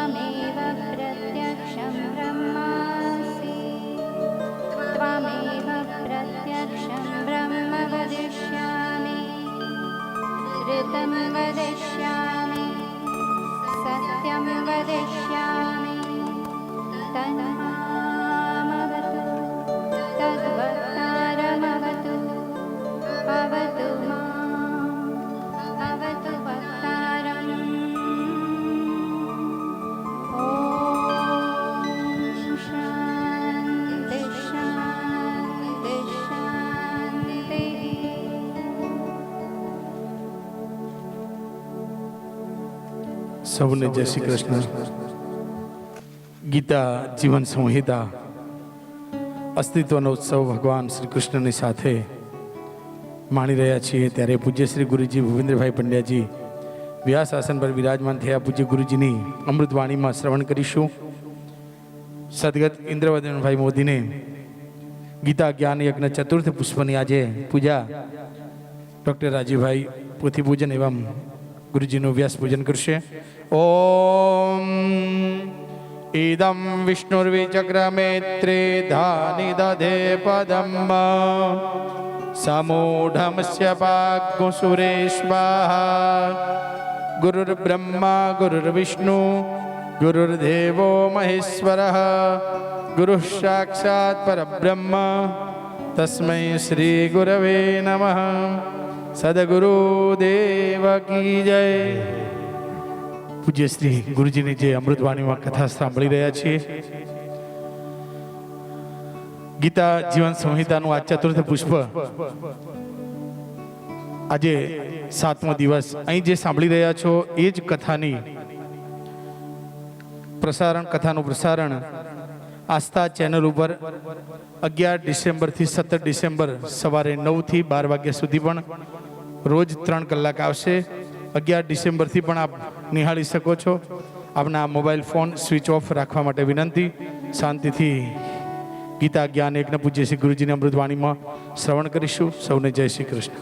त्वमेव प्रत्यक्षं ब्रह्मासि त्वमेव प्रत्यक्षं ब्रह्म वदिष्यामि ऋतं वदिष्यामि सत्यं वदिष्यामि तन्मामवतु तद्वक्तारमवतु अवतु माम् अवतु वक्तारम् ॐ शान्ति शान्ति शान्तिः। સૌને જય શ્રી કૃષ્ણ। ગીતા જીવન સંહિતા અસ્તિત્વનો ઉત્સવ ભગવાન શ્રી કૃષ્ણની સાથે માણી રહ્યા છીએ ત્યારે પૂજ્ય શ્રી ગુરુજી ભૂપેન્દ્રભાઈ પંડ્યાજી વ્યાસ આસન પર વિરાજમાન થયા પૂજ્ય ગુરુજીની અમૃતવાણીમાં શ્રવણ કરીશું। સદગત ઇન્દ્રવર્ધનભાઈ મોદીને ગીતા જ્ઞાન યજ્ઞ ચતુર્થ પુષ્પની આજે પૂજા ડૉક્ટર રાજીવભાઈ પોથી પૂજન એવં ગુરુજીનું વ્યાસ પૂજન કરશે। ઓમ ઇદમ વિષ્ણુર્વિચક્રમે ત્રેધાનિ દધે પદમ સમૂઢમસ્ય પાગ્ગુસુરેશ્વાહા ગુરુર્બ્રહ્મા ગુરુર્વિષ્ણુ ગુરુર્દેવો મહેશ્વરઃ ગુરુः સાક્ષાत् પરબ્રહ્મ તસ્मै શ્રી ગુરવે નમઃ। સદગુરુદેવ કી જય। પૂજ્ય શ્રી ગુરુજીની જે અમૃતવાણીમાં કથા સાંભળી રહ્યા છીએ ગીતા જીવન સંહિતાનું આ ચતુર્થ પુષ્પ આજે 7મો દિવસ અહીં જે સાંભળી રહ્યા છો એ જ કથાની કથાનું પ્રસારણ આસ્થા ચેનલ ઉપર 11 ડિસેમ્બરથી 17 ડિસેમ્બર સવારે 9 થી 12 વાગ્યા સુધી પણ રોજ 3 કલાક આવશે। 11 ડિસેમ્બરથી પણ આપ નિહાળી શકો છો। આપના મોબાઈલ ફોન સ્વિચ ઓફ રાખવા માટે વિનંતી। શાંતિથી ગીતા જ્ઞાન યજ્ઞ પૂજ્ય શ્રી ગુરુજીની અમૃતવાણીમાં શ્રવણ કરીશું। સૌને જય શ્રી કૃષ્ણ।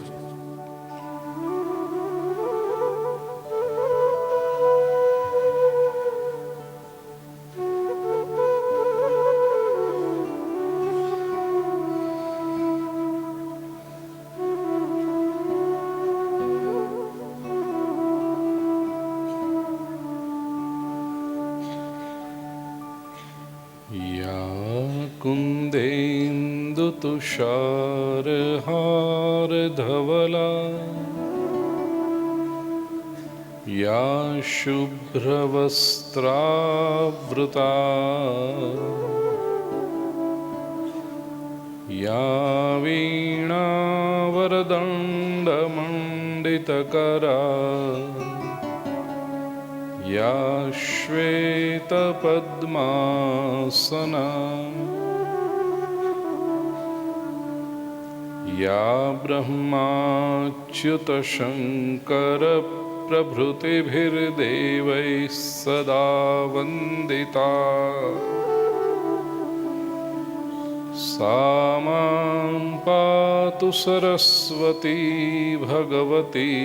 कुन्देन्दुतुषारहारधवला या शुभ्रवस्त्रावृता या वीणावरदण्डमण्डितकरा या श्वेतपद्मासना या ब्रह्माच्युतशङ्करप्रभृतिभिर्देवैः सदा वन्दिता सा मां पातु सरस्वती भगवती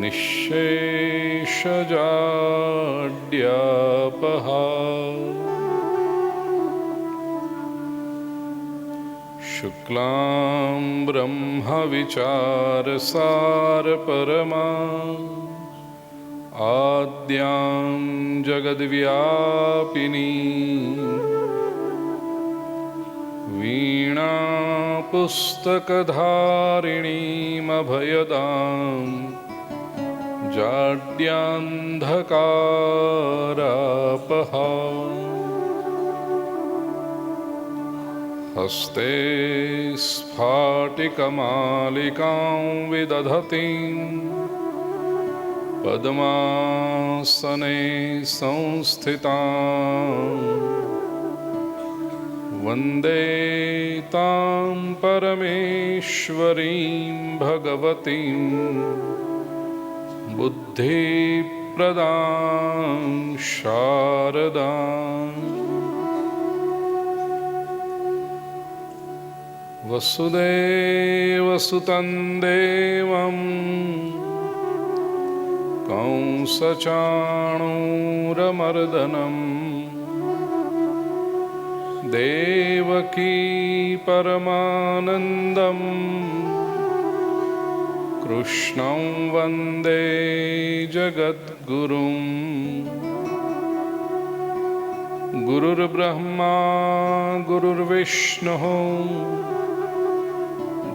निःशेषजाड्यापहा। शुक्लां ब्रह्मविचारसारपरमा आद्यां जगद्व्यापिनी वीणापुस्तकधारिणीमभयदां जाड्यान्धकारापहा। हस्ते स्फाटिकमालिकां विदधतीं पद्मासने संस्थितां वन्दे तां परमेश्वरीं भगवतीं बुद्धिप्रदां शारदाम्। वसुदेवसुतं देवं कंसचाणूरमर्दनम् देवकी परमानन्दम् कृष्णं वन्दे जगद्गुरुम् गुरुर्ब्रह्मा गुरुर्विष्णुः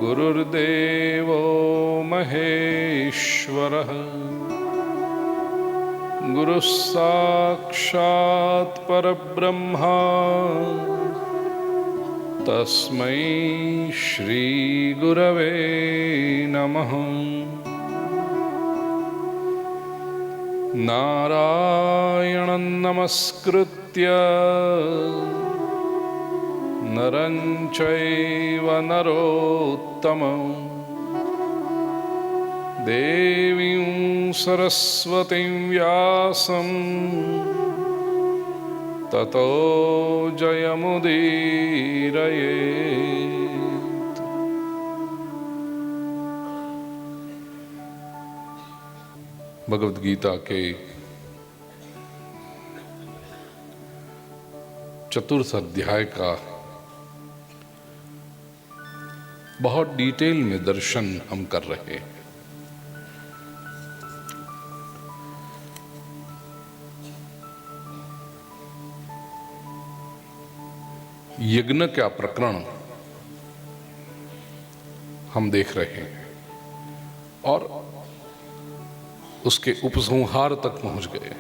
गुरुर्देवो महेश्वरः गुरुः साक्षात् परब्रह्मा तस्मै श्री गुरवे नमः। नारायणं नमस्कृत्य नरं चैव नरोत्तमं देवीं सरस्वतीं व्यासं ततो जयमुदीरयेत्। भगवद गीता के चतुर्थ अध्याय का बहुत डिटेल में दर्शन हम कर रहे हैं। यज्ञ का प्रकरण हम देख रहे हैं और उसके उपसंहार तक पहुंच गए।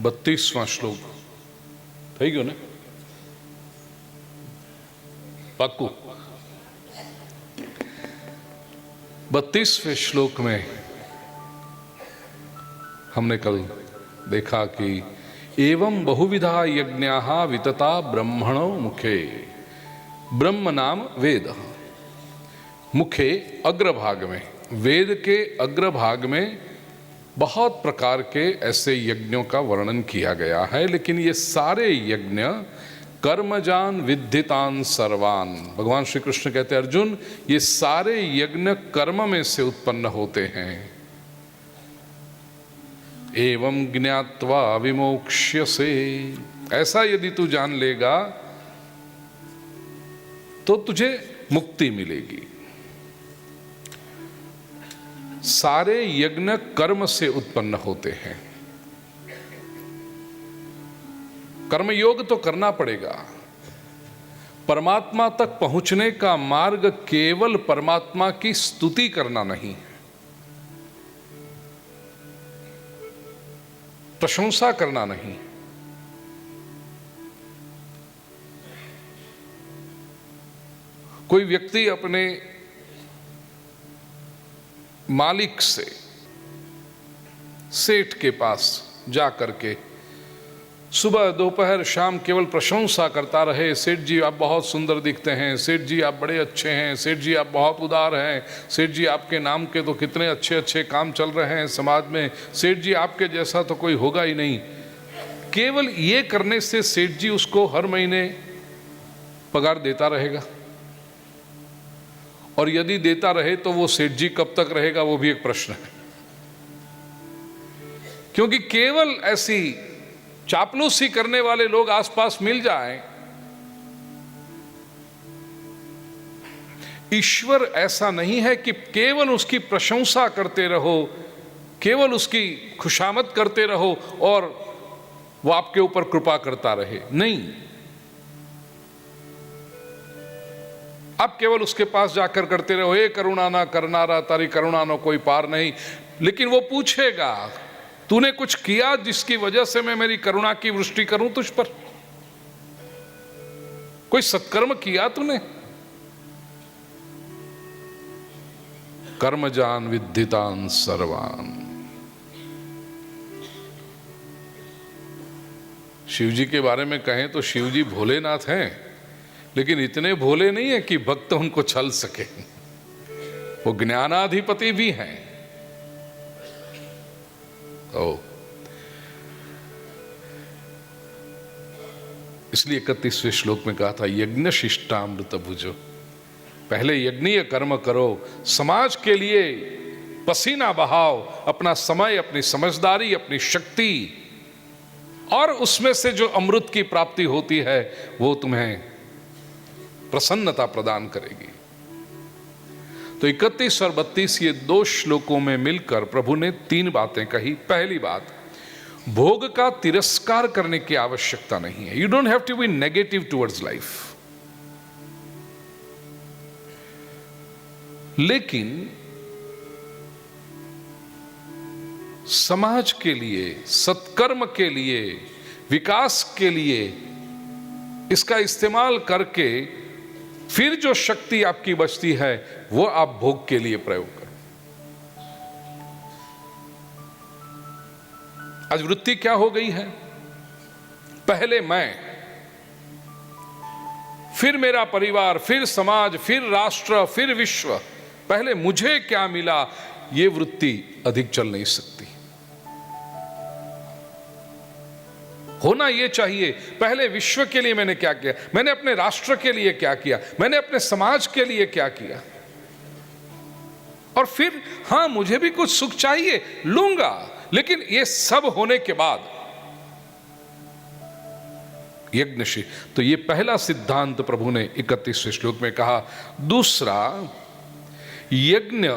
32वां श्लोक થઈ ગયો ને પાક્કું। 32वें श्लोक में हमने कल देखा कि एवं बहुविधा यज्ञाः वितता ब्रह्मणो मुखे। ब्रह्म नाम वेद, मुखे अग्रभाग में, वेद के अग्रभाग में बहुत प्रकार के ऐसे यज्ञों का वर्णन किया गया है। लेकिन ये सारे यज्ञ कर्मजान विद्धितान सर्वान, भगवान श्री कृष्ण कहते हैं अर्जुन ये सारे यज्ञ कर्म में से उत्पन्न होते हैं। एवं ज्ञात्वा विमोक्ष्यसे, ऐसा यदि तू जान लेगा तो तुझे मुक्ति मिलेगी। सारे यज्ञ कर्म से उत्पन्न होते हैं। कर्मयोग तो करना पड़ेगा। परमात्मा तक पहुंचने का मार्ग केवल परमात्मा की स्तुति करना नहीं, प्रशंसा करना नहीं। कोई व्यक्ति अपने मालिक से, सेठ के पास जा करके सुबह दोपहर शाम केवल प्रशंसा करता रहे, सेठ जी आप बहुत सुंदर दिखते हैं, सेठ जी आप बड़े अच्छे हैं, सेठ जी आप बहुत उदार हैं, सेठ जी आपके नाम के तो कितने अच्छे अच्छे काम चल रहे हैं समाज में, सेठ जी आपके जैसा तो कोई होगा ही नहीं। केवल ये करने से सेठ जी उसको हर महीने पगार देता रहेगा? और यदि देता रहे तो वो सेठ जी कब तक रहेगा, वो भी एक प्रश्न है। क्योंकि केवल ऐसी चापलूसी करने वाले लोग आसपास मिल जाएं, ईश्वर ऐसा नहीं है कि केवल उसकी प्रशंसा करते रहो, केवल उसकी खुशामद करते रहो और वो आपके ऊपर कृपा करता रहे। नहीं, आप केवल उसके पास जाकर करते रहो, हे करुणा ना करनारा तारी करुणा नो कोई पार नहीं। लेकिन वो पूछेगा तूने कुछ किया जिसकी वजह से मैं मेरी करुणा की वृष्टि करूं तुझ पर? कोई सत्कर्म किया तूने? कर्मजान विद्धितान सर्वान। शिव जी के बारे में कहें तो शिव जी भोलेनाथ हैं, लेकिन इतने भोले नहीं है कि भक्त उनको छल सके। वो ज्ञानाधिपति भी हैं। इसलिए 31वें श्लोक में कहा था यज्ञ शिष्टामृत भुजो। पहले यज्ञीय कर्म करो, समाज के लिए पसीना बहाओ, अपना समय, अपनी समझदारी, अपनी शक्ति, और उसमें से जो अमृत की प्राप्ति होती है वो तुम्हें प्रसन्नता प्रदान करेगी। तो 31 और 32 ये 2 श्लोकों में मिलकर प्रभु ने 3 बातें कही। पहली बात, भोग का तिरस्कार करने की आवश्यकता नहीं है। You don't have to be negative towards life. लेकिन समाज के लिए, सत्कर्म के लिए, विकास के लिए इसका इस्तेमाल करके फिर जो शक्ति आपकी बचती है वो आप भोग के लिए प्रयोग करो। आज वृत्ति क्या हो गई है? पहले मैं, फिर मेरा परिवार, फिर समाज, फिर राष्ट्र, फिर विश्व, पहले मुझे क्या मिला, ये वृत्ति अधिक चल नहीं सकती। होना ये चाहिए, पहले विश्व के लिए मैंने क्या किया, मैंने अपने राष्ट्र के लिए क्या किया, मैंने अपने समाज के लिए क्या किया, और फिर हां मुझे भी कुछ सुख चाहिए, लूंगा, लेकिन ये सब होने के बाद यज्ञ। तो ये पहला सिद्धांत प्रभु ने 31वें श्लोक में कहा। दूसरा, यज्ञ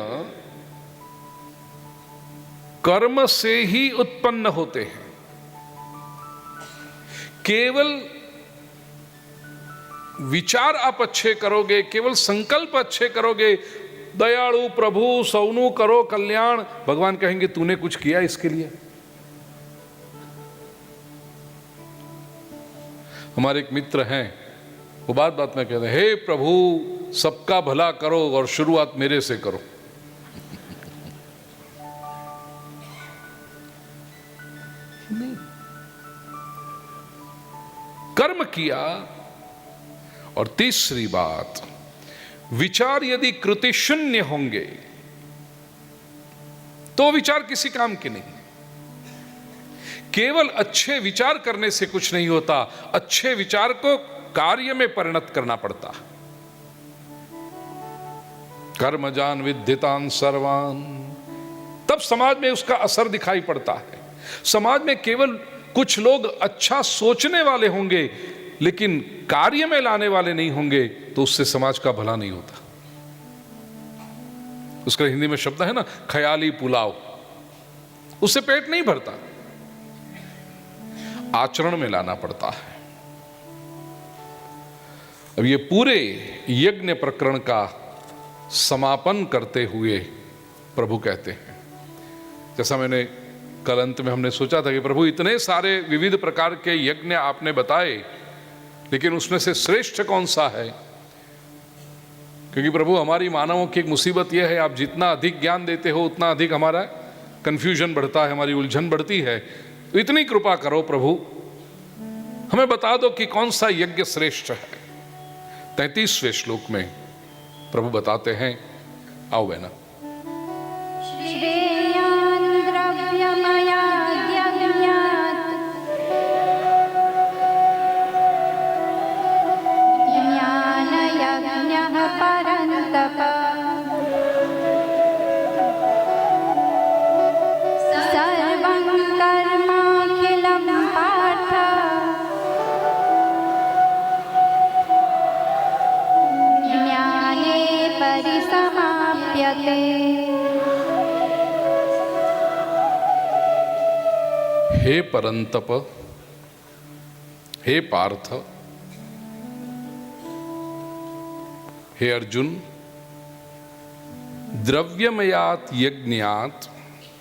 कर्म से ही उत्पन्न होते हैं। केवल विचार आप अच्छे करोगे, केवल संकल्प अच्छे करोगे, दयालु प्रभु सौनु करो कल्याण, भगवान कहेंगे तूने कुछ किया इसके लिए? हमारे एक मित्र हैं, वो बात बात में कहते हैं, हे प्रभु सबका भला करो और शुरुआत मेरे से करो। कर्म किया। और तीसरी बात, विचार यदि कृति शून्य होंगे तो विचार किसी काम के नहीं। केवल अच्छे विचार करने से कुछ नहीं होता, अच्छे विचार को कार्य में परिणत करना पड़ता। कर्मजान विद्यतान सर्वान, तब समाज में उसका असर दिखाई पड़ता है। समाज में केवल कुछ लोग अच्छा सोचने वाले होंगे लेकिन कार्य में लाने वाले नहीं होंगे तो उससे समाज का भला नहीं होता। उसका हिंदी में शब्द है ना, ख्याली पुलाव, उससे पेट नहीं भरता, आचरण में लाना पड़ता है। अब ये पूरे यज्ञ प्रकरण का समापन करते हुए प्रभु कहते हैं, जैसा मैंने कल अंत में हमने सोचा था कि प्रभु इतने सारे विविध प्रकार के यज्ञ आपने बताए, लेकिन उसमें से श्रेष्ठ कौन सा है? क्योंकि प्रभु हमारी मानवों की एक मुसीबत यह है, आप जितना अधिक ज्ञान देते हो उतना अधिक हमारा कंफ्यूजन बढ़ता है, हमारी उलझन बढ़ती है। तो इतनी कृपा करो प्रभु, हमें बता दो कि कौन सा यज्ञ श्रेष्ठ है। 33वें श्लोक में प्रभु बताते हैं, आओ बहना। श्रेयान् द्रव्यमयाद्यज्ञात् ज्ञानयज्ञः परन्तप सर्वं कर्माखिलं पार्थ ज्ञाने परिसमाप्यते। हे परंतप, हे पार्थ, हे अर्जुन, द्रव्यमयात यज्ञात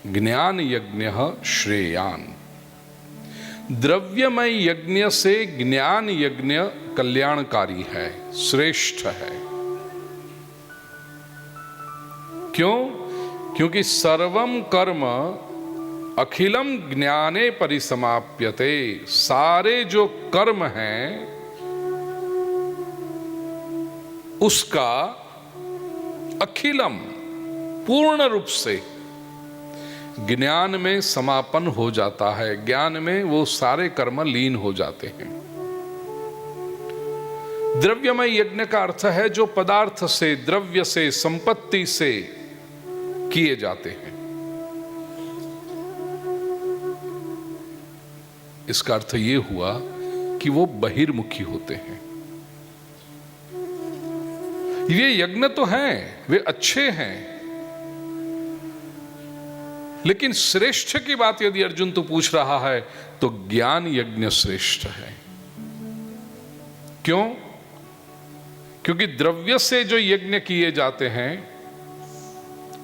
ज्ञान यज्ञ श्रेयान। द्रव्यमय यज्ञ से ज्ञान यज्ञ कल्याणकारी है, श्रेष्ठ है। क्यों? क्योंकि सर्वम कर्म अखिलम ज्ञाने परिसमाप्यते। सारे जो कर्म हैं उसका अखिलम पूर्ण रूप से ज्ञान में समापन हो जाता है, ज्ञान में वो सारे कर्म लीन हो जाते हैं। द्रव्यमय यज्ञ का अर्थ है जो पदार्थ से, द्रव्य से, संपत्ति से किए जाते हैं। इसका अर्थ यह हुआ कि वो बहिर्मुखी होते हैं। ये यज्ञ तो हैं, वे अच्छे हैं, लेकिन श्रेष्ठ की बात यदि अर्जुन तो पूछ रहा है तो ज्ञान यज्ञ श्रेष्ठ है। क्यों? क्योंकि द्रव्य से जो यज्ञ किए जाते हैं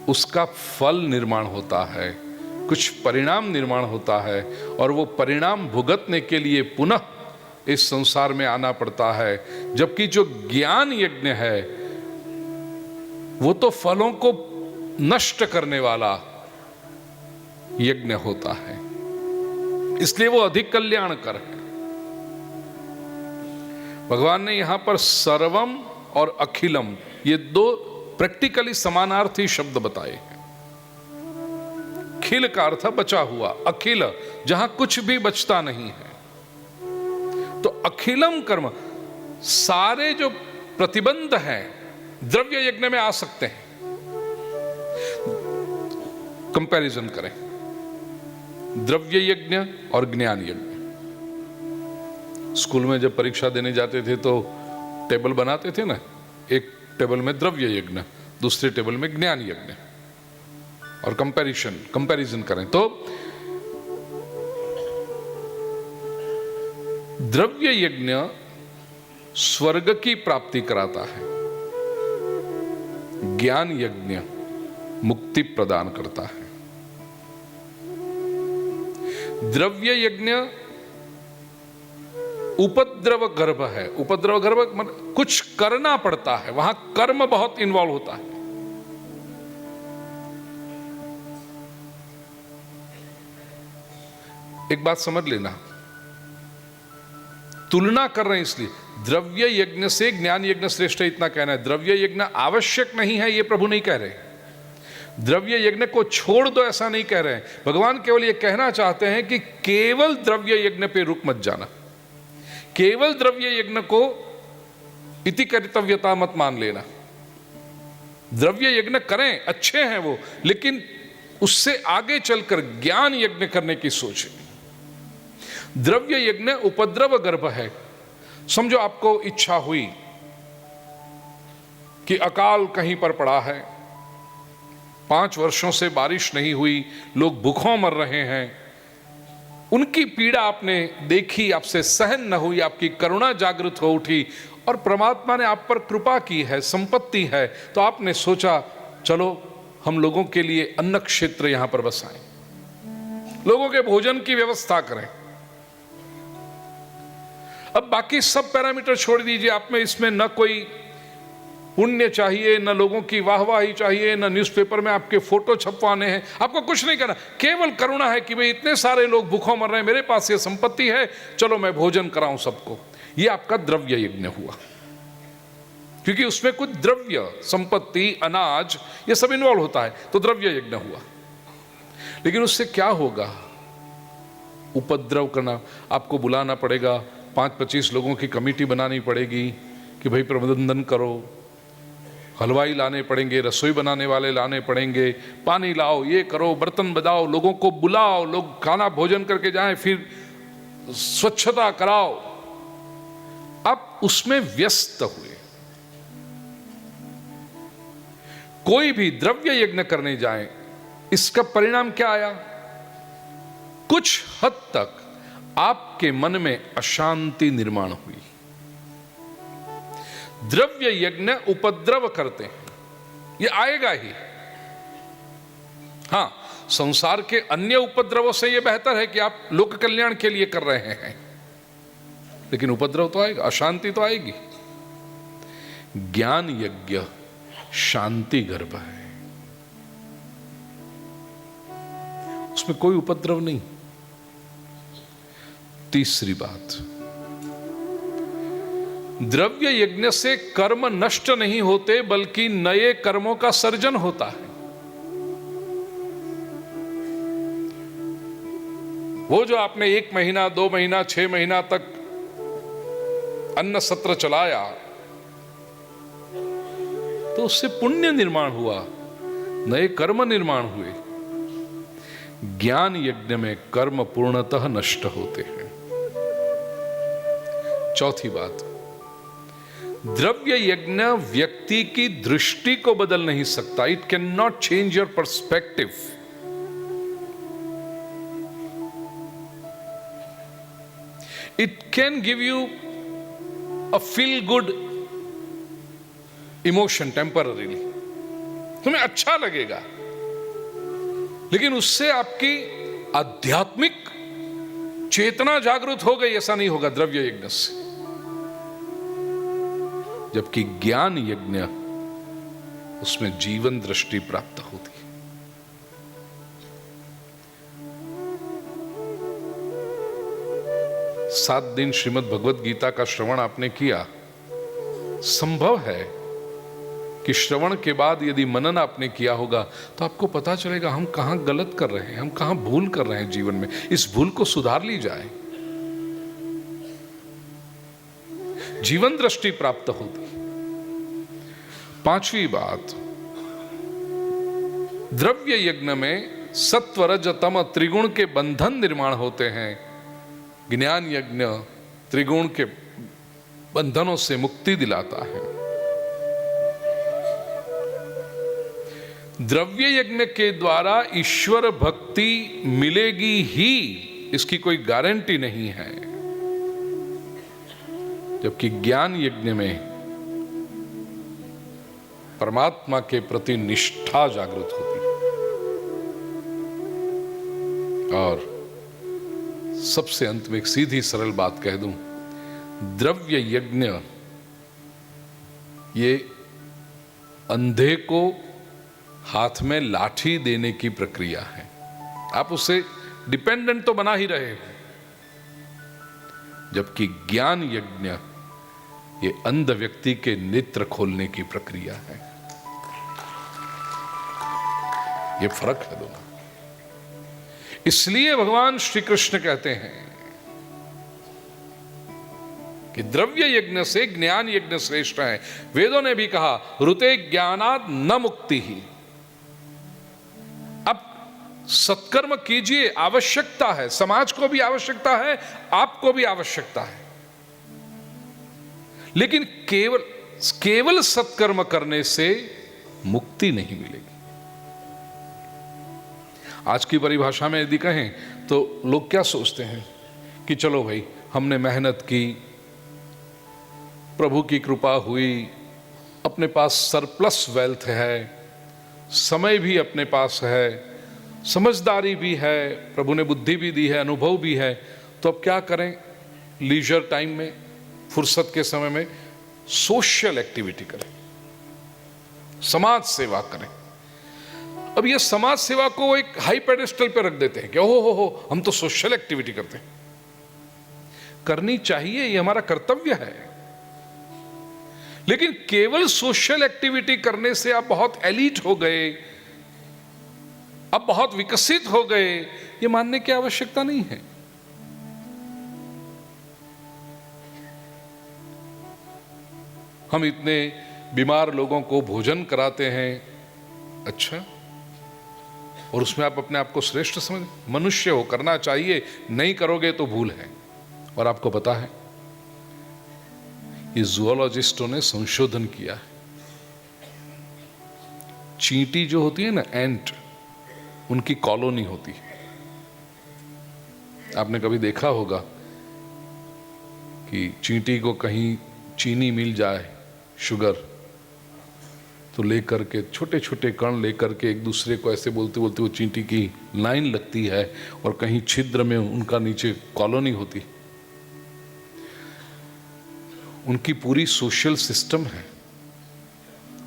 उसका फल निर्माण होता है, कुछ परिणाम निर्माण होता है, और वो परिणाम भुगतने के लिए पुनः इस संसार में आना पड़ता है। जबकि जो ज्ञान यज्ञ है वो तो फलों को नष्ट करने वाला यज्ञ होता है, इसलिए वो अधिक कल्याणकर है। भगवान ने यहां पर सर्वम और अखिलम, ये दो प्रैक्टिकली समानार्थी शब्द बताए हैं। खिल का अर्थ बचा हुआ, अखिल जहां कुछ भी बचता नहीं है। तो अखिलम कर्म, सारे जो प्रतिबंध हैं द्रव्य यज्ञ में आ सकते हैं। कंपैरिजन करें द्रव्य यज्ञ और ज्ञान यज्ञ। स्कूल में जब परीक्षा देने जाते थे तो टेबल बनाते थे ना, एक टेबल में द्रव्य यज्ञ, दूसरे टेबल में ज्ञान यज्ञ, और कंपैरिजन करें तो द्रव्य यज्ञ स्वर्ग की प्राप्ति कराता है, ज्ञान यज्ञ मुक्ति प्रदान करता है। द्रव्य यज्ञ उपद्रव गर्भ है। उपद्रव गर्भ मतलब कुछ करना पड़ता है, वहां कर्म बहुत इन्वॉल्व होता है। एक बात समझ लेना, तुलना कर रहे हैं इसलिए द्रव्य यज्ञ से ज्ञान यज्ञ श्रेष्ठ है इतना कहना है। द्रव्य यज्ञ आवश्यक नहीं है ये प्रभु नहीं कह रहे, द्रव्य यज्ञ को छोड़ दो ऐसा नहीं कह रहे हैं। भगवान केवल ये कहना चाहते हैं कि केवल द्रव्य यज्ञ पे रुक मत जाना, केवल द्रव्य यज्ञ को इति कर्तव्यता मत मान लेना। द्रव्य यज्ञ करें, अच्छे हैं वो, लेकिन उससे आगे चलकर ज्ञान यज्ञ करने की सोचें। द्रव्य यज्ञ उपद्रव गर्भ है। समझो आपको इच्छा हुई कि अकाल कहीं पर पड़ा है, 5 वर्षों से बारिश नहीं हुई, लोग भूखों मर रहे हैं, उनकी पीड़ा आपने देखी, आपसे सहन न हुई, आपकी करुणा जागृत हो उठी और परमात्मा ने आप पर कृपा की है, संपत्ति है, तो आपने सोचा चलो हम लोगों के लिए अन्न क्षेत्र यहां पर बसाएं, लोगों के भोजन की व्यवस्था करें। अब बाकी सब पैरामीटर छोड़ दीजिए, आप में इसमें न कोई पुण्य चाहिए, न लोगों की वाहवाही चाहिए, न न्यूज़पेपर में आपके फोटो छपवाने हैं, आपको कुछ नहीं करना, केवल करुणा है कि भाई इतने सारे लोग भूखों मर रहे हैं, मेरे पास ये संपत्ति है, चलो मैं भोजन कराऊं सबको। ये आपका द्रव्य यज्ञ हुआ, क्योंकि उसमें कुछ द्रव्य, संपत्ति, अनाज, ये सब इन्वॉल्व होता है, तो द्रव्य यज्ञ हुआ। लेकिन उससे क्या होगा? उपद्रव करना, आपको बुलाना पड़ेगा, 5-25 लोगों की कमेटी बनानी पड़ेगी कि भाई प्रबंधन करो, हलवाई लाने पड़ेंगे, रसोई बनाने वाले लाने पड़ेंगे, पानी लाओ, ये करो, बर्तन बजाओ, लोगों को बुलाओ, लोग खाना भोजन करके जाएं, फिर स्वच्छता कराओ। आप उसमें व्यस्त हुए। कोई भी द्रव्य यज्ञ करने जाए, इसका परिणाम क्या आया? कुछ हद तक आपके मन में अशांति निर्माण हुई। द्रव्य यज्ञ उपद्रव करते हैं, ये आएगा ही। हां, संसार के अन्य उपद्रवों से यह बेहतर है कि आप लोक कल्याण के लिए कर रहे हैं, लेकिन उपद्रव तो आएगा, अशांति तो आएगी। ज्ञान यज्ञ शांति गर्भ है, उसमें कोई उपद्रव नहीं। तीसरी बात, द्रव्य यज्ञ से कर्म नष्ट नहीं होते, बल्कि नए कर्मों का सर्जन होता है। वो जो आपने 1 महीना, 2 महीना, 6 महीना तक अन्न सत्र चलाया, तो उससे पुण्य निर्माण हुआ, नए कर्म निर्माण हुए। ज्ञान यज्ञ में कर्म पूर्णतः नष्ट होते हैं। चौथी बात, द्रव्य यज्ञ व्यक्ति की दृष्टि को बदल नहीं सकता। It can not change your perspective. It can give you a feel good emotion temporarily, तुम्हें अच्छा लगेगा, लेकिन उससे आपकी आध्यात्मिक चेतना जागृत हो गई, ऐसा नहीं होगा द्रव्य यज्ञ से। जबकि ज्ञान यज्ञ, उसमें जीवन दृष्टि प्राप्त होती है। सात दिन श्रीमद् भगवत गीता का श्रवण आपने किया, संभव है कि श्रवण के बाद यदि मनन आपने किया होगा तो आपको पता चलेगा हम कहां गलत कर रहे हैं, हम कहां भूल कर रहे हैं जीवन में। इस भूल को सुधार ली जाए, जीवन दृष्टि प्राप्त होती। पांचवी बात, द्रव्य यज्ञ में सत्व रज तम त्रिगुण के बंधन निर्माण होते हैं। ज्ञान यज्ञ त्रिगुण के बंधनों से मुक्ति दिलाता है। द्रव्य यज्ञ के द्वारा ईश्वर भक्ति मिलेगी ही, इसकी कोई गारंटी नहीं है। जबकि ज्ञान यज्ञ में परमात्मा के प्रति निष्ठा जागृत होती है। और सबसे अंत में एक सीधी सरल बात कह दूं, द्रव्य यज्ञ ये अंधे को हाथ में लाठी देने की प्रक्रिया है। आप उसे डिपेंडेंट तो बना ही रहे हो, जबकि ज्ञान यज्ञ ये अंध व्यक्ति के नेत्र खोलने की प्रक्रिया है। ये फर्क है दोनों। इसलिए भगवान श्री कृष्ण कहते हैं कि द्रव्य यज्ञ से ज्ञान यज्ञ श्रेष्ठ है। वेदों ने भी कहा, ऋते ज्ञानाद न मुक्ति ही। अब सत्कर्म कीजिए, आवश्यकता है, समाज को भी आवश्यकता है, आपको भी आवश्यकता है, लेकिन केवल सत्कर्म करने से मुक्ति नहीं मिलेगी। आज की परिभाषा में यदि कहें तो लोग क्या सोचते हैं कि चलो भाई, हमने मेहनत की, प्रभु की कृपा हुई, अपने पास सरप्लस वेल्थ है, समय भी अपने पास है, समझदारी भी है, प्रभु ने बुद्धि भी दी है, अनुभव भी है, तो अब क्या करें? लीजर टाइम में, फुर्सत के समय में सोशल एक्टिविटी करें, समाज सेवा करें। अब ये समाज सेवा को एक हाई पेडेस्टल पे रख देते हैं कि हो हम तो सोशल एक्टिविटी करते हैं। करनी चाहिए, ये हमारा कर्तव्य है, लेकिन केवल सोशल एक्टिविटी करने से आप बहुत एलीट हो गए, अब बहुत विकसित हो गए, ये मानने की आवश्यकता नहीं है। हम इतने बीमार लोगों को भोजन कराते हैं, अच्छा, और उसमें आप अपने आप को श्रेष्ठ समझ, मनुष्य हो, करना चाहिए, नहीं करोगे तो भूल है। और आपको पता है, ये जूलॉजिस्टों ने संशोधन किया है। चींटी जो होती है ना, एंट, उनकी कॉलोनी होती है। आपने कभी देखा होगा कि चींटी को कहीं चीनी मिल जाए, शुगर, तो लेकर के छोटे छोटे कण लेकर के एक दूसरे को ऐसे बोलते बोलते वो चींटी की लाइन लगती है, और कहीं छिद्र में उनका नीचे कॉलोनी होती। उनकी पूरी सोशल सिस्टम है।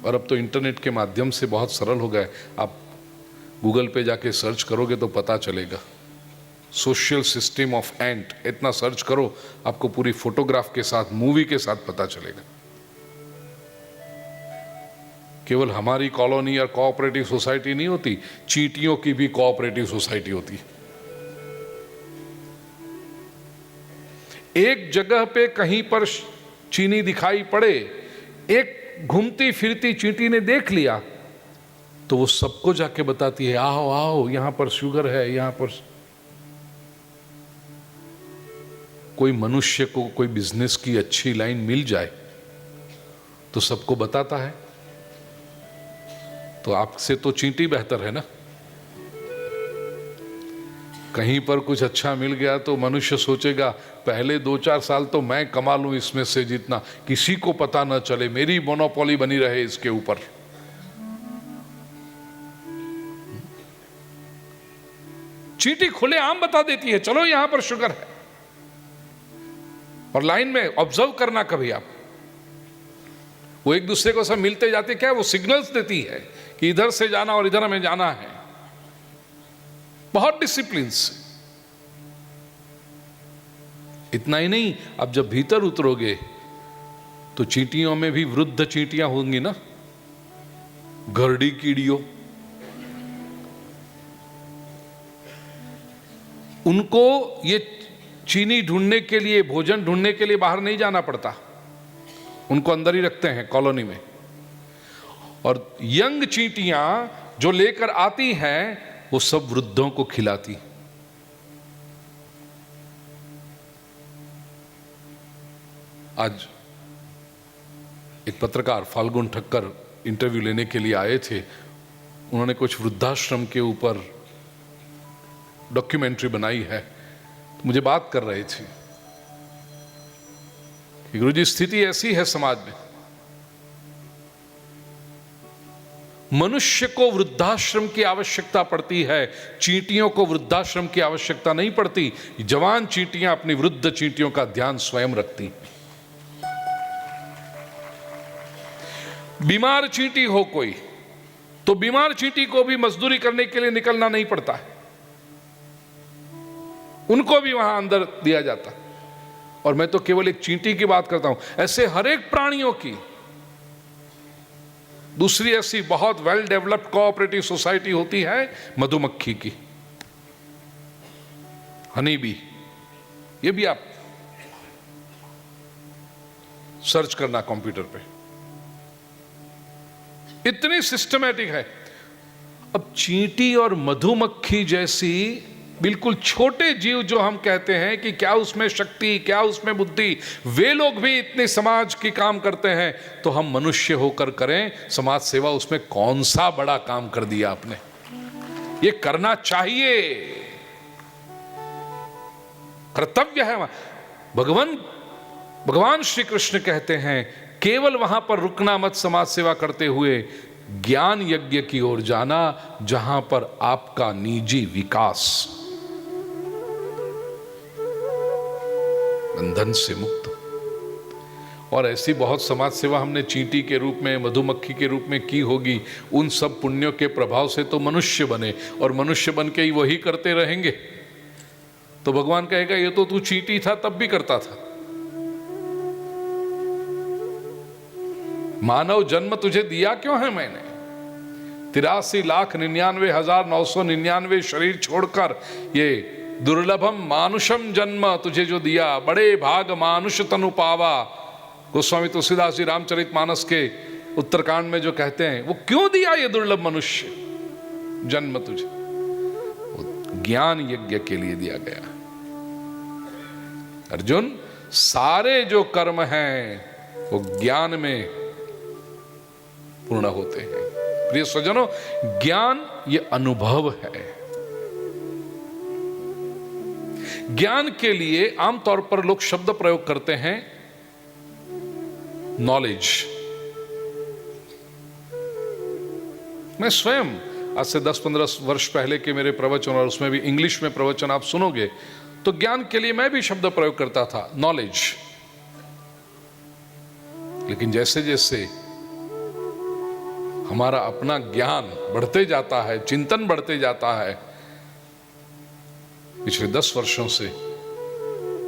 और अब तो इंटरनेट के माध्यम से बहुत सरल हो गए, आप गूगल पे जाके सर्च करोगे तो पता चलेगा, सोशल सिस्टम ऑफ एंट, इतना सर्च करो, आपको पूरी फोटोग्राफ के साथ, मूवी के साथ पता चलेगा। केवल हमारी कॉलोनी या कोऑपरेटिव सोसाइटी नहीं होती, चींटियों की भी कोऑपरेटिव सोसाइटी होती है। एक जगह पे कहीं पर चीनी दिखाई पड़े, एक घूमती फिरती चींटी ने देख लिया तो वो सबको जाके बताती है, आओ आओ यहां पर शुगर है, यहां पर। कोई मनुष्य को कोई बिजनेस की अच्छी लाइन मिल जाए तो सबको बताता है। तो आपसे तो चींटी बेहतर है ना। कहीं पर कुछ अच्छा मिल गया तो मनुष्य सोचेगा पहले 2-4 साल तो मैं कमा लूं इसमें से जितना, किसी को पता न चले, मेरी मोनोपोली बनी रहे इसके ऊपर। चींटी खुले आम बता देती है, चलो यहां पर शुगर है। और लाइन में ऑब्जर्व करना कभी आप, वो एक दूसरे को सब मिलते जाते, क्या वो सिग्नल्स देती है कि इधर से जाना और इधर हमें जाना है, बहुत डिसिप्लिन से। इतना ही नहीं, अब जब भीतर उतरोगे तो चींटियों में भी वृद्ध चींटियां होंगी ना, घरडी कीड़ियों। उनको ये चीनी ढूंढने के लिए, भोजन ढूंढने के लिए बाहर नहीं जाना पड़ता, उनको अंदर ही रखते हैं कॉलोनी में। और यंग चींटियां जो लेकर आती हैं वो सब वृद्धों को खिलाती। आज एक पत्रकार फाल्गुन ठक्कर इंटरव्यू लेने के लिए आए थे। उन्होंने कुछ वृद्धाश्रम के ऊपर डॉक्यूमेंट्री बनाई है, तो मुझे बात कर रहे थे कि गुरुजी स्थिति ऐसी है समाज में, मनुष्य को वृद्धाश्रम की आवश्यकता पड़ती है, चींटियों को वृद्धाश्रम की आवश्यकता नहीं पड़ती। जवान चींटियां अपनी वृद्ध चींटियों का ध्यान स्वयं रखती। बीमार चींटी हो कोई तो बीमार चींटी को भी मजदूरी करने के लिए निकलना नहीं पड़ता है, उनको भी वहां अंदर दिया जाता। और मैं तो केवल एक चींटी की बात करता हूं, ऐसे हर एक प्राणियों की। दूसरी ऐसी बहुत वेल डेवलप्ड कोऑपरेटिव सोसाइटी होती है मधुमक्खी की, हनी बी। ये भी आप सर्च करना कंप्यूटर पे, इतनी सिस्टमैटिक है। अब चींटी और मधुमक्खी जैसी बिल्कुल छोटे जीव जो हम कहते हैं कि क्या उसमें शक्ति, क्या उसमें बुद्धि, वे लोग भी इतने समाज की काम करते हैं, तो हम मनुष्य होकर करें समाज सेवा, उसमें कौन सा बड़ा काम कर दिया आपने। ये करना चाहिए, कर्तव्य है। भगवान श्री कृष्ण कहते हैं केवल वहां पर रुकना मत समाज सेवा करते हुए, ज्ञान यज्ञ की ओर जाना जहां पर आपका निजी विकास बंधन से मुक्त। और ऐसी बहुत समाज सेवा हमने चींटी के रूप में, मधुमक्खी के रूप में की होगी। उन सब पुण्यों के प्रभाव से तो मनुष्य बने, और मनुष्य बन के ही वही करते रहेंगे। तो भगवान कहेगा ये तो तू चींटी था तब भी करता था, मानव जन्म तुझे दिया क्यों है मैंने? 83,99,999 शरीर छोड़कर ये दुर्लभम मानुषम जन्म तुझे जो दिया, बड़े भाग मानुष तनु पावा। गोस्वामी तुलसीदास जी रामचरितमानस के उत्तरकांड में जो कहते हैं, वो क्यों दिया ये दुर्लभ मनुष्य जन्म तुझे? वो ज्ञान यज्ञ के लिए दिया गया। अर्जुन, सारे जो कर्म हैं वो ज्ञान में पूर्ण होते हैं। प्रिय स्वजनों, ज्ञान ये अनुभव है। ज्ञान के लिए आमतौर पर लोग शब्द प्रयोग करते हैं नॉलेज। मैं स्वयं आज से 10-15 वर्ष पहले के मेरे प्रवचन, और उसमें भी इंग्लिश में प्रवचन आप सुनोगे तो ज्ञान के लिए मैं भी शब्द प्रयोग करता था नॉलेज। लेकिन जैसे जैसे हमारा अपना ज्ञान बढ़ते जाता है, चिंतन बढ़ते जाता है, पिछले 10 वर्षों से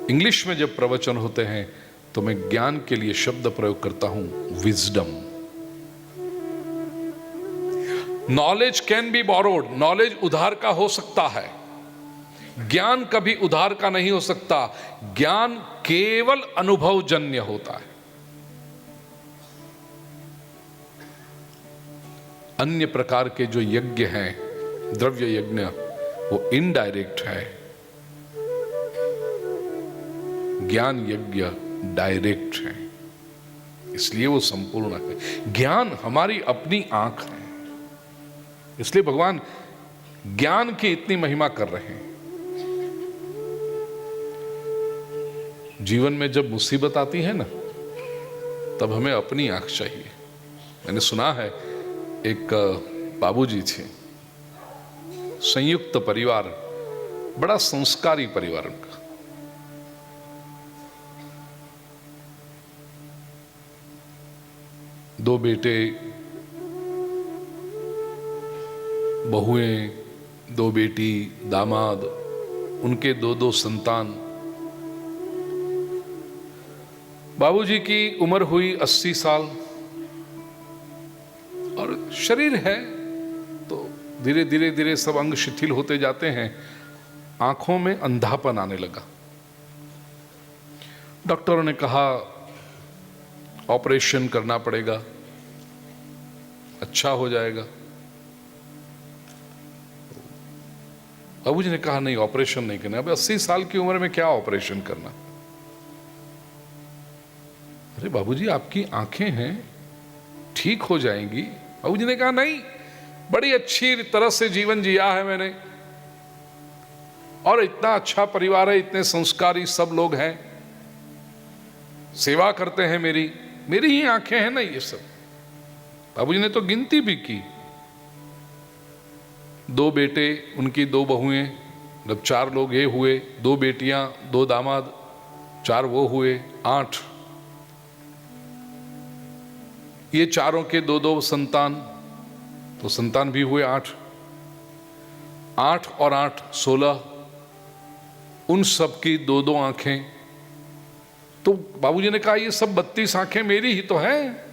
इंग्लिश में जब प्रवचन होते हैं तो मैं ज्ञान के लिए शब्द प्रयोग करता हूं wisdom. Knowledge can be borrowed, knowledge उधार का हो सकता है, ज्ञान कभी उधार का नहीं हो सकता। ज्ञान केवल अनुभवजन्य होता है। अन्य प्रकार के जो यज्ञ हैं, द्रव्य यज्ञ, वो इनडायरेक्ट है। ज्ञान यज्ञ डायरेक्ट है, इसलिए वो संपूर्ण है। ज्ञान हमारी अपनी आंख है, इसलिए भगवान ज्ञान की इतनी महिमा कर रहे हैं। जीवन में जब मुसीबत आती है ना, तब हमें अपनी आंख चाहिए। मैंने सुना है, एक बाबूजी थे, संयुक्त परिवार, बड़ा संस्कारी परिवार उनका। दो बेटे, बहुएं, दो बेटी, दामाद, उनके दो दो संतान। बाबूजी की उम्र हुई 80 साल, और शरीर है तो धीरे धीरे धीरे सब अंग शिथिल होते जाते हैं। आंखों में अंधापन आने लगा। डॉक्टरों ने कहा ऑपरेशन करना पड़ेगा, अच्छा हो जाएगा। बाबूजी ने कहा नहीं, ऑपरेशन नहीं करना। अब 80 साल की उम्र में क्या ऑपरेशन करना। अरे बाबूजी, आपकी आंखें हैं, ठीक हो जाएंगी। बाबूजी ने कहा नहीं, बड़ी अच्छी तरह से जीवन जिया है मैंने, और इतना अच्छा परिवार है, इतने संस्कारी सब लोग हैं, सेवा करते हैं मेरी ही आंखें हैं ना ये सब। बाबूजी ने तो गिनती भी की, 2 बेटे, उनकी 2 बहुएं, जब 4 लोग ये हुए, 2 बेटियां, 2 दामाद, 4 वो हुए, 8। ये चारों के 2-2 संतान, तो संतान भी हुए 8। 8 और 8 16। उन सब की 2-2 आंखें। तो बाबूजी ने कहा ये सब 32 आंखें मेरी ही तो हैं।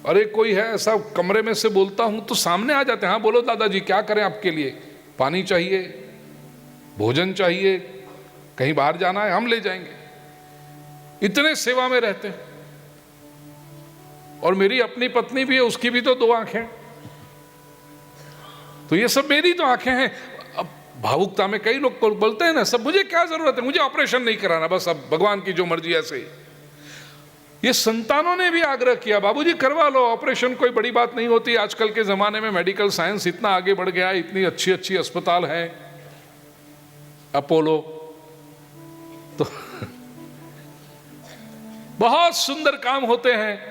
अरे कोई है ऐसा, कमरे में से बोलता हूं तो सामने आ जाते हैं, हाँ बोलो दादाजी क्या करें आपके लिए, पानी चाहिए, भोजन चाहिए, कहीं बाहर जाना है हम ले जाएंगे। इतने सेवा में रहते हैं। और मेरी अपनी पत्नी भी है, उसकी भी तो 2 आंखें। तो ये सब मेरी तो आंखें हैं। अब भावुकता में कई लोग बोलते हैं ना, सब मुझे क्या जरूरत है, मुझे ऑपरेशन नहीं कराना, बस अब भगवान की जो मर्जी ऐसे ही। ये संतानों ने भी आग्रह किया, बाबूजी करवा लो ऑपरेशन, कोई बड़ी बात नहीं होती। आजकल के जमाने में मेडिकल साइंस इतना आगे बढ़ गया है, इतनी अच्छी अच्छी अस्पताल है, अपोलो, तो बहुत सुंदर काम होते हैं,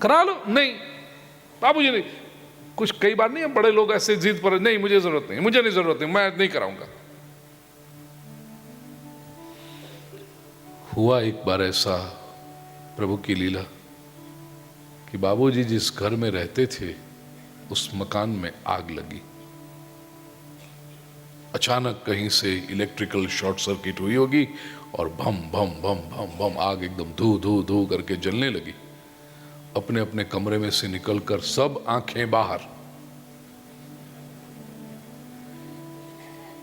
करा लो। नहीं बाबूजी नहीं, कुछ कई बार नहीं, बड़े लोग ऐसे जिद पर, नहीं मुझे जरूरत नहीं, मुझे नहीं जरूरत नहीं, मैं नहीं कराऊंगा। हुआ एक बार ऐसा, प्रभु की लीला, कि बाबूजी जिस घर में रहते थे उस मकान में आग लगी। अचानक कहीं से इलेक्ट्रिकल शॉर्ट सर्किट हुई होगी और भम भम भम भम भम आग एकदम धू धू धू करके जलने लगी। अपने अपने कमरे में से निकलकर सब आंखें बाहर,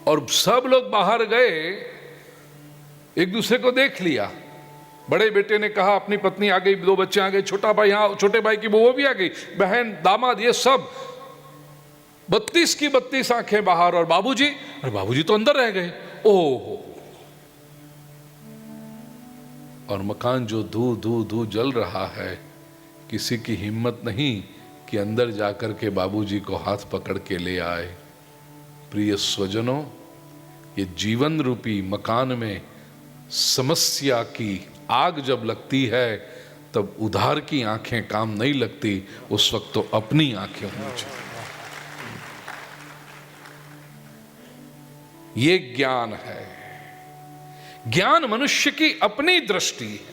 और सब लोग बाहर गए, एक दूसरे को देख लिया। बड़े बेटे ने कहा अपनी पत्नी आ गई, 2 बच्चे आ गए, छोटा भाई, यहाँ छोटे भाई की बहू भी आ गई, बहन, दामाद, ये सब 32 की 32 आंखें बाहर। और बाबूजी, अरे बाबूजी तो अंदर रह गए। ओह, और मकान जो धू धू धू जल रहा है, किसी की हिम्मत नहीं कि अंदर जाकर के बाबूजी को हाथ पकड़ के ले आए। प्रिय स्वजनों, ये जीवन रूपी मकान में समस्या की आग जब लगती है, तब उधार की आंखें काम नहीं लगती, उस वक्त तो अपनी आंखें होनी चाहिए। ये ज्ञान है। ज्ञान मनुष्य की अपनी दृष्टि है।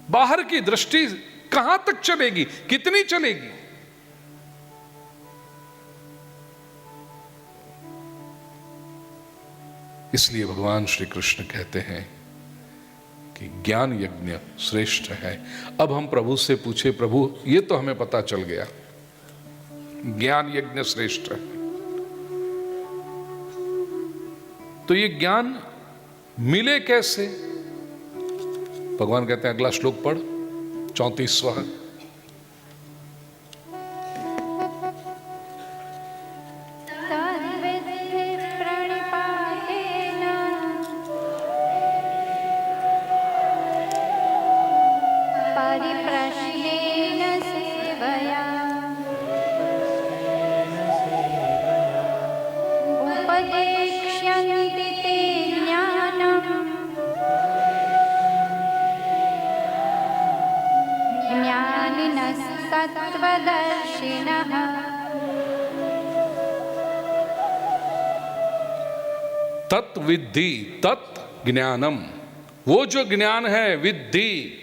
बाहर की दृष्टि कहां तक चलेगी, कितनी चलेगी। इसलिए भगवान श्री कृष्ण कहते हैं कि ज्ञान यज्ञ श्रेष्ठ है। अब हम प्रभु से पूछे, प्रभु ये तो हमें पता चल गया, ज्ञान यज्ञ श्रेष्ठ है, तो ये ज्ञान मिले कैसे? भगवान कहते हैं अगला श्लोक पढ़, 34वां। परिप्रश्नेन सेवया उपदेक्ष्यन्ति ते ज्ञानम् ज्ञानिनस्तत्त्वदर्शिनः। तत्विद्धि, तत् ज्ञानम, वो जो ज्ञान है, विद्धि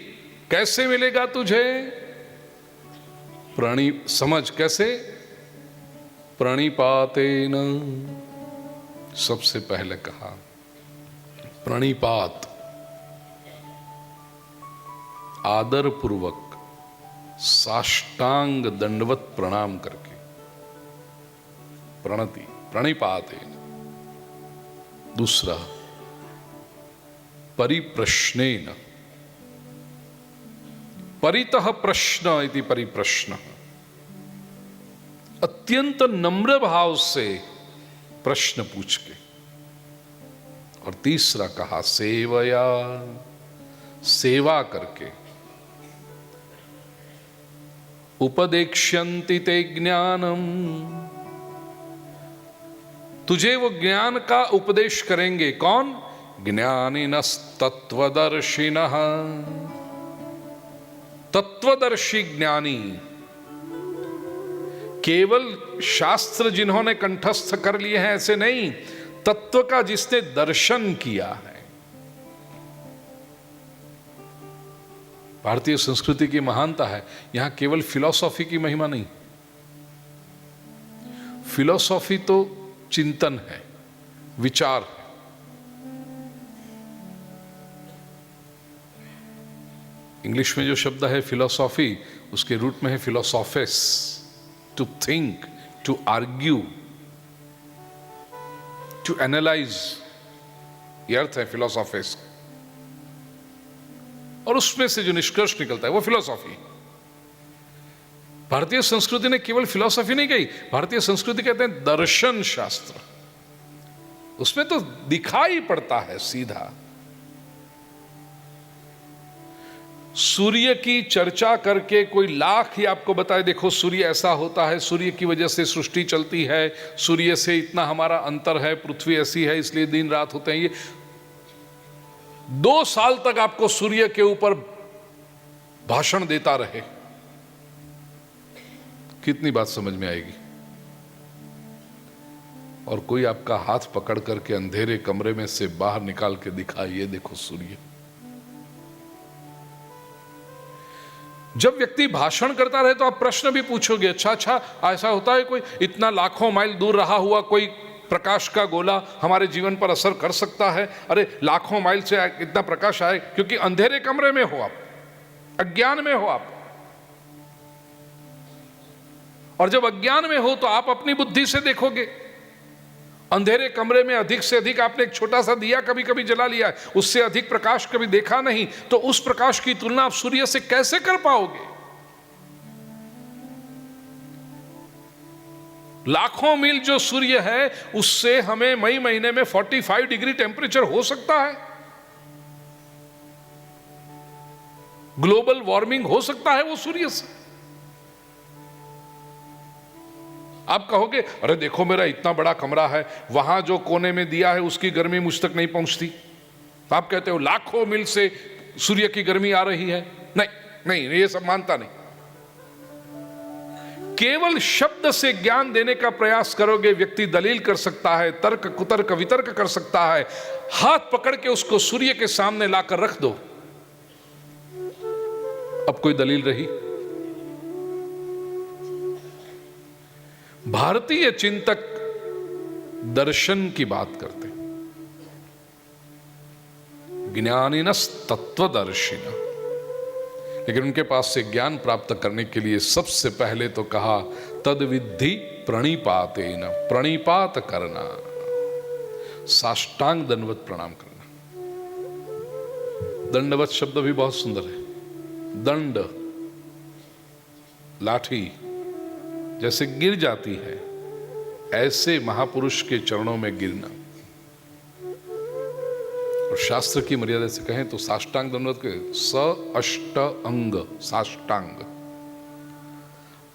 कैसे मिलेगा तुझे? समझ कैसे? प्रणिपातेन, सबसे पहले कहा प्रणिपात, आदर पूर्वक साष्टांग दंडवत प्रणाम करके, प्रणति, प्रणिपातेन। दूसरा परिप्रश्नेन, परितः प्रश्न इति परिप्रश्न, अत्यंत नम्र भाव से प्रश्न पूछ के। और तीसरा कहा सेवया, सेवा करके। उपदेक्ष्यन्ति ते ज्ञानम, तुझे वो ज्ञान का उपदेश करेंगे। कौन? ज्ञानिनस्तत्त्वदर्शिनः, तत्वदर्शी ज्ञानी। केवल शास्त्र जिन्होंने कंठस्थ कर लिए हैं ऐसे नहीं, तत्व का जिसने दर्शन किया है। भारतीय संस्कृति की महानता है, यहां केवल फिलॉसफी की महिमा नहीं। फिलॉसफी तो चिंतन है, विचार है। इंग्लिश में जो शब्द है फिलॉसफी, उसके रूट में है फिलोसोफेस, to think, to argue, to analyse, ये अर्थ है फिलोसोफेस। और उसमें से जो निष्कर्ष निकलता है वो फिलॉसफी। भारतीय संस्कृति ने केवल फिलॉसफी नहीं कही, भारतीय संस्कृति कहते हैं दर्शन शास्त्र। उसमें तो दिखाई पड़ता है सीधा। सूर्य की चर्चा करके कोई लाख ही आपको बताए, देखो सूर्य ऐसा होता है, सूर्य की वजह से सृष्टि चलती है, सूर्य से इतना हमारा अंतर है, पृथ्वी ऐसी है इसलिए दिन रात होते हैं। ये 2 साल तक आपको सूर्य के ऊपर भाषण देता रहे, कितनी बात समझ में आएगी? और कोई आपका हाथ पकड़ करके अंधेरे कमरे में से बाहर निकाल के दिखाए, ये देखो सूर्य। जब व्यक्ति भाषण करता रहे तो आप प्रश्न भी पूछोगे, अच्छा ऐसा होता है कोई इतना लाखों माइल दूर रहा हुआ कोई प्रकाश का गोला हमारे जीवन पर असर कर सकता है? अरे लाखों माइल से इतना प्रकाश आए, क्योंकि अंधेरे कमरे में हो आप, अज्ञान में हो आप। और जब अज्ञान में हो तो आप अपनी बुद्धि से देखोगे। अंधेरे कमरे में अधिक से अधिक आपने एक छोटा सा दिया कभी कभी जला लिया है, उससे अधिक प्रकाश कभी देखा नहीं, तो उस प्रकाश की तुलना आप सूर्य से कैसे कर पाओगे? लाखों मील जो सूर्य है उससे हमें मई महीने में 45 डिग्री टेम्परेचर हो सकता है, ग्लोबल वार्मिंग हो सकता है वो सूर्य से। आप कहोगे अरे देखो मेरा इतना बड़ा कमरा है, वहां जो कोने में दिया है उसकी गर्मी मुझ तक नहीं पहुंचती। आप कहते हो लाखों मील से सूर्य की गर्मी आ रही है। नहीं, ये सब मानता नहीं। केवल शब्द से ज्ञान देने का प्रयास करोगे, व्यक्ति दलील कर सकता है, तर्क कुतर्क वितर्क कर सकता है। हाथ पकड़ के उसको सूर्य के सामने लाकर रख दो, अब कोई दलील रही? भारतीय चिंतक दर्शन की बात करते हैं, ज्ञानिनस तत्वदर्शिना, लेकिन उनके पास से ज्ञान प्राप्त करने के लिए सबसे पहले तो कहा तद्विद्धि प्रणिपातेन, प्रणिपात करना, साष्टांग दंडवत प्रणाम करना। दंडवत शब्द भी बहुत सुंदर है। दंड, लाठी जैसे गिर जाती है, ऐसे महापुरुष के चरणों में गिरना। और शास्त्र की मर्यादा से कहें तो साष्टांग दंडवत के स अष्ट अंग, साष्टांग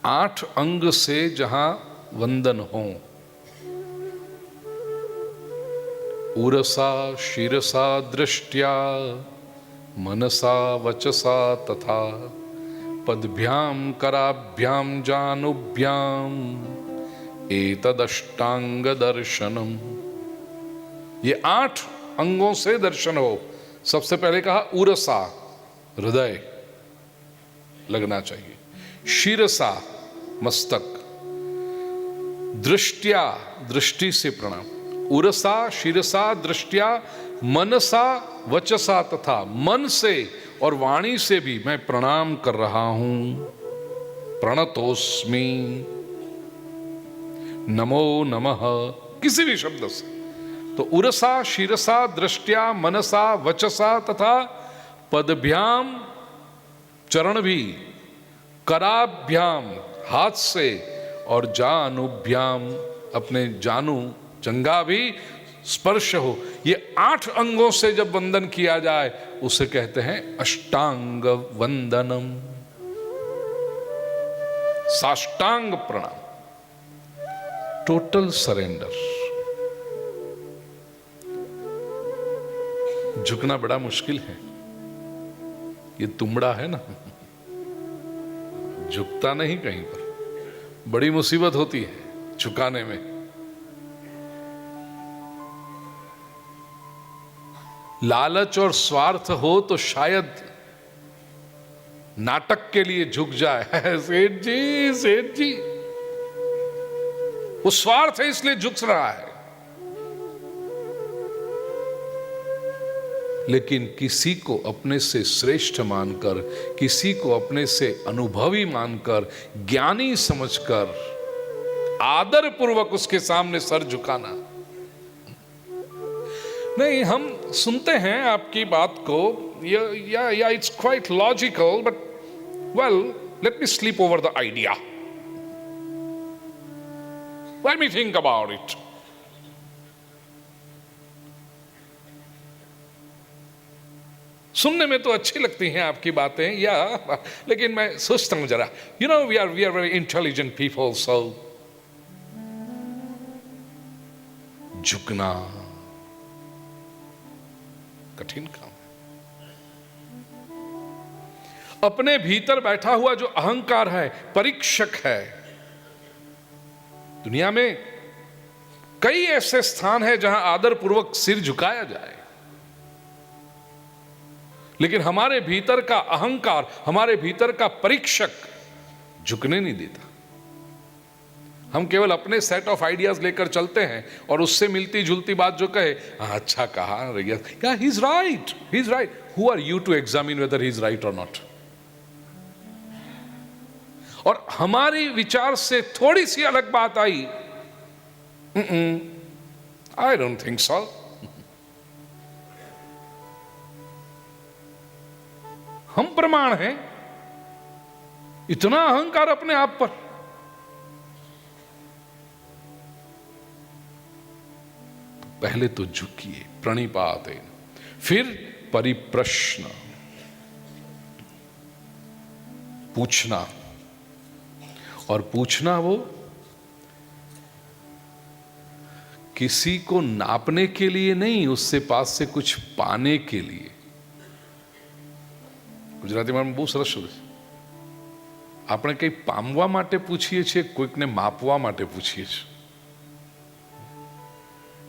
8 अंग से जहां वंदन हो, उरसा शिरसा दृष्टिया मनसा वचसा तथा पदभ्याम कराभ्याम जानुभ्याम एतदष्टांग दर्शनम। ये 8 अंगों से दर्शन हो। सबसे पहले कहा उरसा, हृदय लगना चाहिए, शिरसा मस्तक, दृष्टिया दृष्टि से प्रणाम, उरसा शिरसा दृष्टिया मनसा वचसा तथा मन से और वाणी से भी मैं प्रणाम कर रहा हूं। प्रणतोस्मि, नमो नमः, किसी भी शब्द से। तो उरसा शिरसा दृष्टिया मनसा वचसा तथा पदभ्याम, चरण भी, कराभ्याम हाथ से, और जानुभ्याम अपने जानू जंघा भी स्पर्श हो। ये 8 अंगों से जब वंदन किया जाए उसे कहते हैं अष्टांग वंदनम, साष्टांग प्रणाम, टोटल सरेंडर। झुकना बड़ा मुश्किल है, ये तुमड़ा है ना, झुकता नहीं कहीं पर, बड़ी मुसीबत होती है झुकाने में। लालच और स्वार्थ हो तो शायद नाटक के लिए झुक जाए, सेठ जी सेठ जी, वो स्वार्थ है इसलिए झुक रहा है। लेकिन किसी को अपने से श्रेष्ठ मानकर, किसी को अपने से अनुभवी मानकर, ज्ञानी समझकर आदर पूर्वक उसके सामने सर झुकाना नहीं। हम सुनते हैं आपकी बात को, या it's quite logical, but well let me sleep over the idea, let me think about it. सुनने में तो अच्छी लगती हैं आपकी बातें, या लेकिन मैं सोचता हूं जरा, you know we are very intelligent people, so झुकना कठिन काम है। अपने भीतर बैठा हुआ जो अहंकार है, परीक्षक है। दुनिया में कई ऐसे स्थान हैं जहां आदर पूर्वक सिर झुकाया जाए, लेकिन हमारे भीतर का अहंकार, हमारे भीतर का परीक्षक झुकने नहीं देता। हम केवल अपने सेट ऑफ आइडियाज लेकर चलते हैं और उससे मिलती जुलती बात जो कहे, अच्छा कहा, he is right, he is right. Who are you to examine whether he is right or not? और हमारी विचार से थोड़ी सी अलग बात आई, आई डोंट थिंक सो। हम प्रमाण हैं, इतना अहंकार अपने आप पर। पहले तो झुकिए, प्रणिपाते, फिर परिप्रश्न, पूछना। और पूछना वो किसी को नापने के लिए नहीं, उससे पास से कुछ पाने के लिए। ગુજરાતીમાં બહુ સરસ શબ્દ છે, આપણે કંઈ પામવા માટે પૂછીએ છીએ, કોઈકને માપવા માટે પૂછીએ છીએ।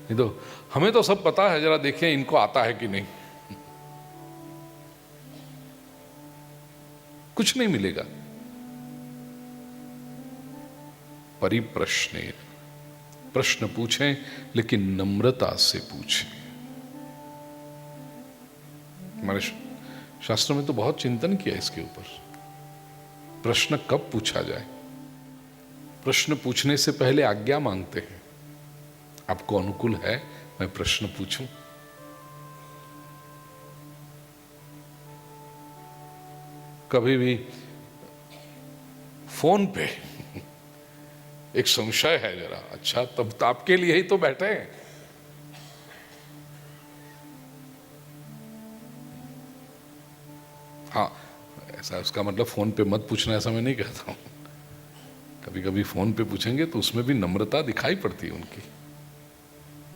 नहीं तो हमें तो सब पता है, जरा देखिए इनको आता है कि नहीं, कुछ नहीं मिलेगा। परिप्रश्ने, प्रश्न पूछें लेकिन नम्रता से पूछें। हमारे शास्त्रों में तो बहुत चिंतन किया इसके ऊपर, प्रश्न कब पूछा जाए। प्रश्न पूछने से पहले आज्ञा मांगते हैं, आपको अनुकूल है मैं प्रश्न पूछूं? कभी भी फोन पे एक संशय है जरा, अच्छा तब तो आपके लिए ही तो बैठे हैं। हाँ, ऐसा उसका मतलब फोन पे मत पूछना ऐसा मैं नहीं कहता हूं। कभी कभी फोन पे पूछेंगे तो उसमें भी नम्रता दिखाई पड़ती है उनकी।